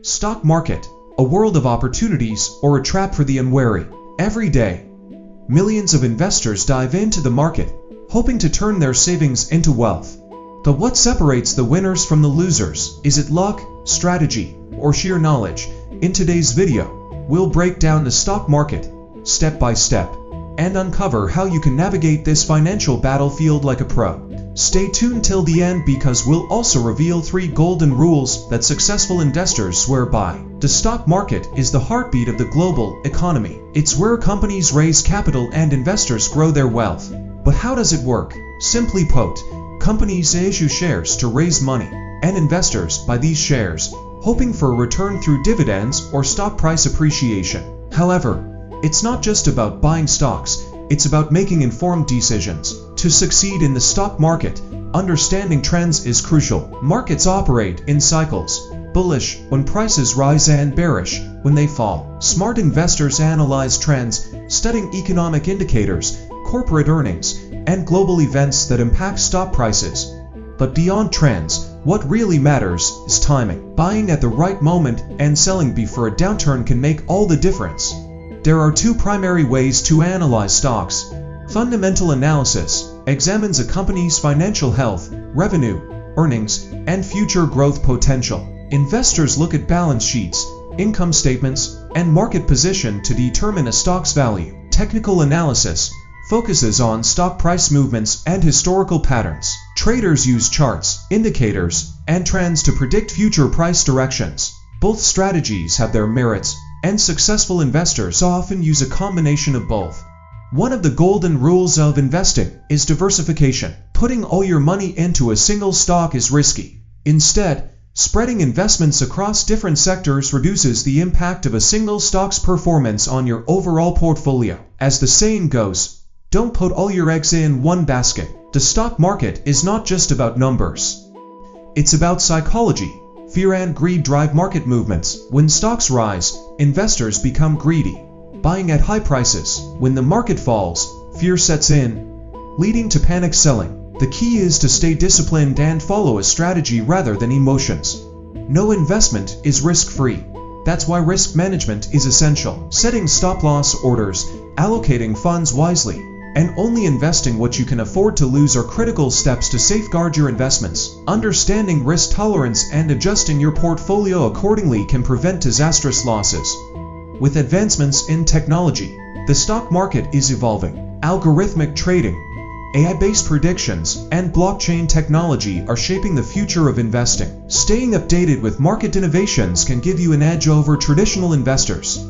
Stock market, a world of opportunities or a trap for the unwary. Every day, millions of investors dive into the market, hoping to turn their savings into wealth. But what separates the winners from the losers? Is it luck, strategy, or sheer knowledge? In today's video, we'll break down the stock market, step by step, and uncover how you can navigate this financial battlefield like a pro. Stay tuned till the end because we'll also reveal 3 golden rules that successful investors swear by. The stock market is the heartbeat of the global economy. It's where companies raise capital and investors grow their wealth. But how does it work? Simply put, companies issue shares to raise money, and investors buy these shares, hoping for a return through dividends or stock price appreciation. However, it's not just about buying stocks, it's about making informed decisions. To succeed in the stock market, understanding trends is crucial. Markets operate in cycles, bullish when prices rise and bearish when they fall. Smart investors analyze trends, studying economic indicators, corporate earnings, and global events that impact stock prices. But beyond trends, what really matters is timing. Buying at the right moment and selling before a downturn can make all the difference. There are 2 primary ways to analyze stocks. Fundamental analysis examines a company's financial health, revenue, earnings, and future growth potential. Investors look at balance sheets, income statements, and market position to determine a stock's value. Technical analysis focuses on stock price movements and historical patterns. Traders use charts, indicators, and trends to predict future price directions. Both strategies have their merits, and successful investors often use a combination of both. One of the golden rules of investing is diversification. Putting all your money into a single stock is risky. Instead, spreading investments across different sectors reduces the impact of a single stock's performance on your overall portfolio. As the saying goes, don't put all your eggs in one basket. The stock market is not just about numbers. It's about psychology. Fear and greed drive market movements. When stocks rise, investors become greedy, buying at high prices. When the market falls, fear sets in, leading to panic selling. The key is to stay disciplined and follow a strategy rather than emotions. No investment is risk-free. That's why risk management is essential. Setting stop-loss orders, allocating funds wisely, and only investing what you can afford to lose are critical steps to safeguard your investments. Understanding risk tolerance and adjusting your portfolio accordingly can prevent disastrous losses. With advancements in technology, the stock market is evolving. Algorithmic trading, AI-based predictions, and blockchain technology are shaping the future of investing. Staying updated with market innovations can give you an edge over traditional investors.